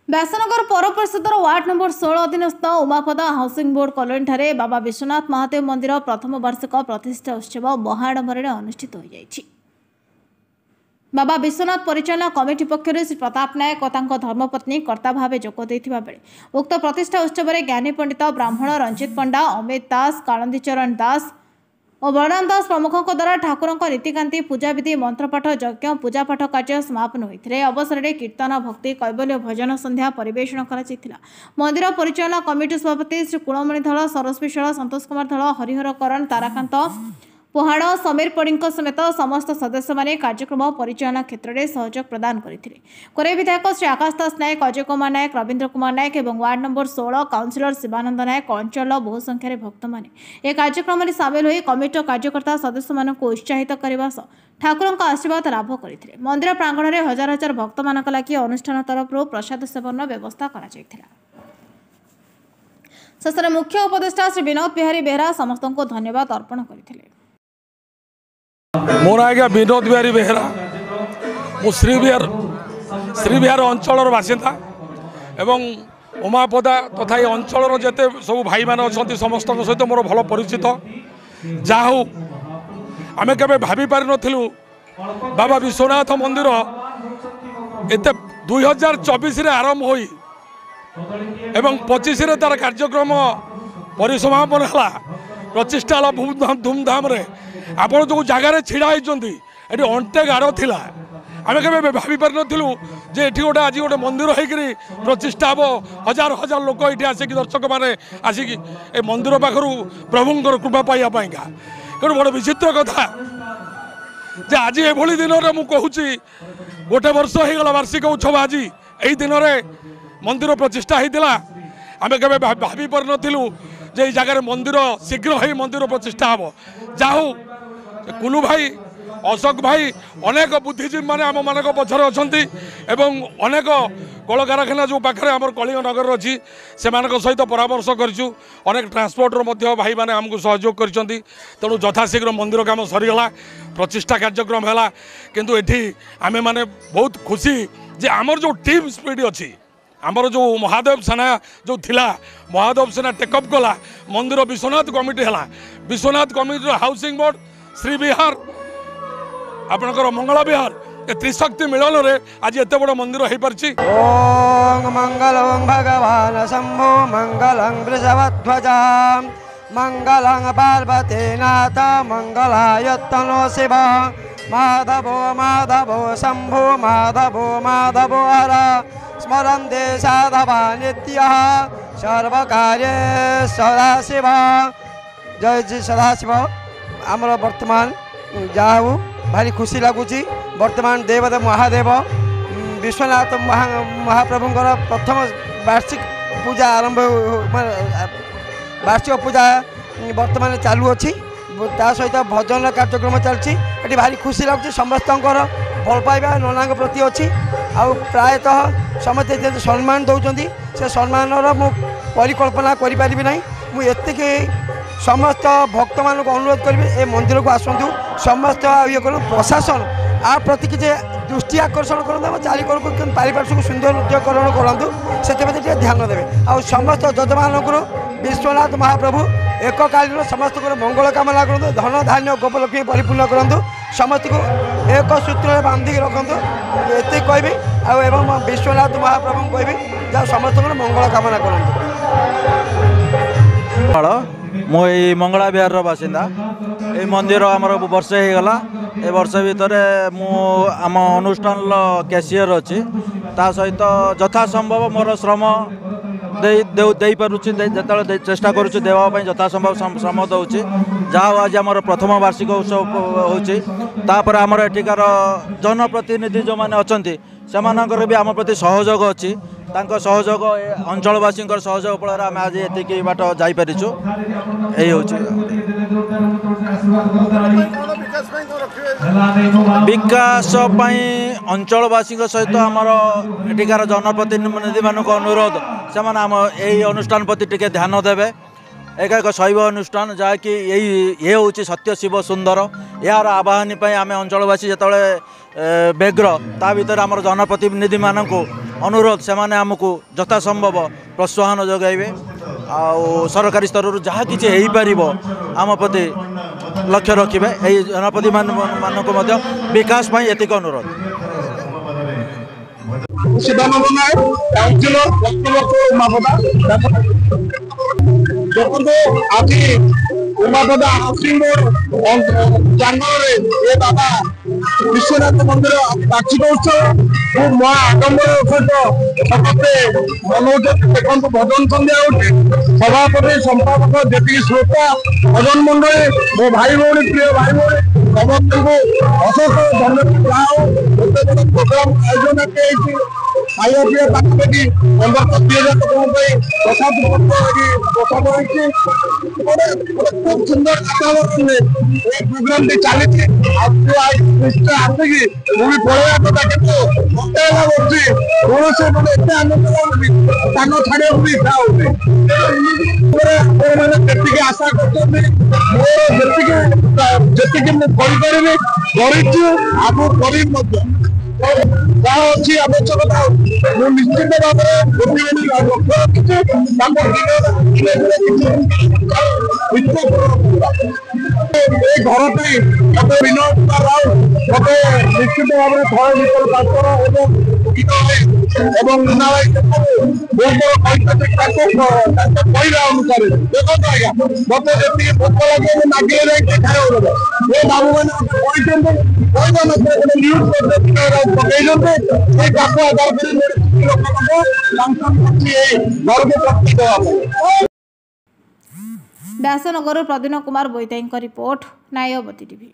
Vyasnagar पौर परिषदर ward number 16 अधीनस्थ उमापदा housing board colony ठारे बाबा विश्वनाथ महादेव मंदिर प्रथम वार्षिक प्रतिष्ठा उत्सव महाडंबर अनुष्ठित हो जाइछि। बाबा विश्वनाथ परिचालना कमिटी पक्षर श्री प्रताप नायक और धर्मपत्नी कर्ता भाव जोग देथिबा बेले उक्त प्रतिष्ठा उत्सव में ज्ञानी पंडित ब्राह्मण रंजित पंडा अमित दास कालंदी चरण दास और बलराम दास प्रमुखों द्वारा ठाकुरों रीतिकांति पूजाविधि मंत्रपाठ यज्ञ पूजापाठ कार्य समापन होते अवसर में कीर्तन भक्ति कैबल्य भजन संध्या परिवेषण कर मंदिर परिचालना कमिटी सभापति श्री कुलमणि धल सरस्वी शल संतोष कुमार धल हरिहर करण ताराकांत पहाड़ समीर पड़ी समेत समस्त सदस्य माने कार्यक्रम परिचालना क्षेत्र में सहयोग प्रदान करते कोरे विधायक श्री आकाश दास नायक अजय कुमार नायक रवींद्र कुमार नायक और वार्ड नंबर 16 काउंसिलर शिवानंद नायक अंचल बहु संख्यार भक्त मैंने कार्यक्रम में सामिल हो कमिटी कार्यकर्ता सदस्य मान उत्साहित करने सह ठाकुरों आशीर्वाद लाभ करते मंदिर प्रांगण में हजार हजार भक्त मान लगी अनुष्ठान तरफ प्रसाद सेवन व्यवस्था कर शेष में मुख्य उपदेष्टा श्री विनोद बिहारी बेहरा समस्त को धन्यवाद अर्पण करते। मोर आज्ञा विनोद बिहारी बेहरा मु श्रीविहार अंचल बासिंदा एवं उमापदा तथा ये अंचल जिते सब भाई मान अच्छा समस्त सहित मोर भल परिचित जाहू आमे केबे भाभी पारि नथिलु बाबा विश्वनाथ मंदिर एते 2024 रे आरंभ होई एवं 25 रे तार कार्यक्रम परिसमापन हला प्रतिष्ठा हला धूमधाम रे आपण जो जगार छिड़ा होती अंटे गाड़ थिला आम के भावी पारि नथिलु जे एठी गोटे आज गोटे मंदिर होकर प्रतिष्ठा हम हजार हजार लोक ये आसिक दर्शक मैंने आसिक ए मंदिर पाखर प्रभुंर कृपा पाइबापा कौन बड़ विचित्र कथा जे आज एभली दिन में मुझे गोटे वर्ष होगला वार्षिक उत्सव आज यही दिन में मंदिर प्रतिष्ठा होता आम के भावी पारि नथिलु जे ये जगह मंदिर शीघ्र ही मंदिर प्रतिष्ठा हम जाहू कुलू भाई अशोक भाई अनेक बुद्धिजीवी मैंने आम मान पछरे अच्छा अनेक कल कारखाना जो पाखे आम कलिंग नगर अच्छी से सहित परामर्श करूँ अनेक ट्रांसपोर्टर भाई मैंने आमको सहयोग कर तेणु यथाशीघ्र मंदिर काम सरीगला प्रतिष्ठा कार्यक्रम है किंतु एठी आमे माने बहुत खुशी जे आमर जो टीम स्पीड अच्छी आमर जो महादेव सेना जो थिला महादेव सेना टेकअप कला मंदिर विश्वनाथ कमिटी है Vishwanath committee housing board Shri Vihar आपणकर मंगला विहार ए त्रिशक्ति मिलन रे आज एत बड़ मंदिर हो पारछि। ओम मंगलं भगवान शंभो मंगलं वृषभध्वजा मंगलं पार्वती नाथ मंगलायतनो शिव माधवो माधवो शंभो माधवो माधवो हर स्मरन्ते साधवा नित्यः सर्वकार्ये सदाशिव जय जय सदाशिव। आमर वर्तमान जाहू भारी खुशी लगुच वर्तमान देवदेव महादेव विश्वनाथ महाप्रभुंर प्रथम वार्षिक पूजा आरंभ वार्षिक पूजा वर्तमान चालू अच्छी ता सहित भजन कार्यक्रम चलती भारी खुशी लगुच समस्त भल पाइबा नना प्रति अच्छी आउ प्रायतः समस्त सम्मान दौरान से सम्मान परिकल्पना करें मुझे समस्त भक्त मान अनुरोध करी ए मंदिर को आसतु समस्त ये कर प्रशासन आ प्रति किसी दृष्टि आकर्षण करूँ चारिकल को पारिपार्श्विक सुंदर नृत्यकरण करूँ से ध्यान देवे आ समस्त जजमान विश्वनाथ महाप्रभु एककालीन समस्त मंगल कामना करूँ धन धान्य गोपलक्ष्मी परिपूर्ण करूँ समस्त को एक सूत्र बांधिक रखु ये कहबी एवं विश्वनाथ महाप्रभु कहबी जहाँ समस्त मंगल कामना करूँ। मु मंगला विहार बासिंदा ये मंदिर आमर वर्षे होगला ए वर्ष भितर मु आम अनुष्ठान कैशियर अच्छी ता सहित यथा संभव मोर श्रम दे पारुछि जो चेष्टा करुच्ची देवाई यथा संभव श्रम दूसरी जहाँ आज आम प्रथम वार्षिक उत्सव होपर आमर एठिकार जनप्रतिनिधि जो मैंने अच्छा से भी आम प्रति सहयोग अच्छी सहयोग अंचलवासी सहयोग फल आम आज ये बाट जापरिचु यही हूँ विकास अंचलवासी सहित आमर एठिकार जनप्रतिनिधि मान अनुरोध से यही अनुष्ठान प्रति टिके ध्यान देवे एक शैव अनुष्ठान जहाँकि ये हूँ सत्य शिव सुंदर यार आवाहनी आम अंचलवासी जो ବ୍ୟଗ୍ର ତା ଭିତରେ ଆମର ଜନପ୍ରତିନିଧିମାନଙ୍କୁ ଅନୁରୋଧ ସେମାନେ ଆମକୁ ଯଥାସମ୍ଭବ ପ୍ରୋତ୍ସାହନ ଯୋଗାଇବେ ଆଉ ସରକାରୀ ସ୍ତରରୁ ଯାହା କିଛି ହେଇପାରିବ ଆମ ପ୍ରତି ଲକ୍ଷ୍ୟ ରଖିବେ ଏହି ଜନପ୍ରତିନିଧିମାନଙ୍କୁ ମଧ୍ୟ ବିକାଶ ପାଇଁ ଏତିକି ଅନୁରୋଧ। ଶିବାନନ୍ଦ ନାୟକ କାଉନ୍ସିଲର ପଶ୍ଚିମବର୍ଷ ଉମାପଦା। ଦେଖନ୍ତୁ ଆଜି ଉମାପଦା ହାଉସିଂ ବୋର୍ଡ ପ୍ରାଙ୍ଗଣରେ ଏ ବାବା ବିଶ୍ୱନାଥ ମନ୍ଦିର ବାର୍ଷିକ ଉତ୍ସବ ଖୁବ୍ ମହା ଆଡମ୍ବର ସହିତ ସମସ୍ତେ ମନଉଛନ୍ତି। ଦେଖନ୍ତୁ ଭଜନ ସନ୍ଧ୍ୟା ହଉଛି, ସଭାପତି ସମ୍ପାଦକ ଯେତିକି ଶ୍ରୋତା ଭଜନ ମଣ୍ଡଳୀ ମୋ ଭାଇ ଭଉଣୀ ପ୍ରିୟ ଭାଇ ଭଉଣୀ ସମସ୍ତଙ୍କୁ ଅଶେଷ ଧନ୍ୟବାଦ। ଯାହା ହଉ ଏତେ ବଡ଼ ପ୍ରୋଗ୍ରାମ ଆୟୋଜନ ହେଇଛି। ଖାଇବା ପିଇବା ପାଖାପାଖି 15-20 ହଜାର ଲୋକଙ୍କ ପାଇଁ ପ୍ରସାଦ ପୋଷାକ ହେଇଛି। ଗୋଟେ ଖୁବ ସୁନ୍ଦର ବାତାବରଣରେ ଏ ପ୍ରୋଗ୍ରାମଟି ଚାଲିଛି। ନିଶ୍ଚୟ ଆସିକି ମୁଁ ବି ପଳେଇବା କଥା, କିନ୍ତୁ ମତେ ହେଲା ବସି କୌଣସି ମାନେ ଏତେ ଆନନ୍ଦ ଲାଗୁଛି ସ୍ଥାନ ଛାଡ଼ିବାକୁ ବି ଇଚ୍ଛା ହଉନି। ଆପଣମାନେ ଯେତିକି ଆଶା କରୁଛନ୍ତି ମୋର ଯେତିକି ମୁଁ କରିପାରିବି କରିଛୁ, ଆଗକୁ କରିବି ମଧ୍ୟ। ଯାହା ଅଛି ଆବଶ୍ୟକତା ମୁଁ ନିଶ୍ଚିତ ଭାବରେ ଲକ୍ଷ୍ୟ ରଖିଛି। ତାଙ୍କୁ এই ঘর ପାଇଁ ମତେ ବିନୋଦ କୁମାର ରାଉତ ମତେ ନିଶ୍ଚିତ ଭାବରେ ଥରେ ଭିତରେ ତାଙ୍କର ଏବଂ ମୁନା ଭାଇ ବହୁତ କହିଛନ୍ତି ତାଙ୍କ କହିବା ଅନୁସାରେ। ଦେଖନ୍ତୁ ଆଜ୍ଞା ମତେ ଯେତିକି ଭୋକ ଲାଗେ ମୁଁ ମାଗିଲେ ଯାଇକି ଖାଇବାକୁ ଦେବ। ଏ ବାବୁମାନେ ମତେ କହିଛନ୍ତି କହିବା ମାତ୍ରେ ଗୋଟେ ନ୍ୟୁଜ୍ ପକେଇଛନ୍ତି। ସେଇ ତାକୁ ଆଧାର କରି ଲୋକମାନଙ୍କୁ ସାଂସନ କରିଛି ଏଇ ଘରକୁ ପ୍ରସ୍ତୁତ ଦେବା ପାଇଁ। ବ୍ୟାସନଗରରୁ ପ୍ରଦୀନ କୁମାର ବୋଇତାଇଙ୍କ ରିପୋର୍ଟ, ନ୍ୟାୟବତୀ ଟିଭି।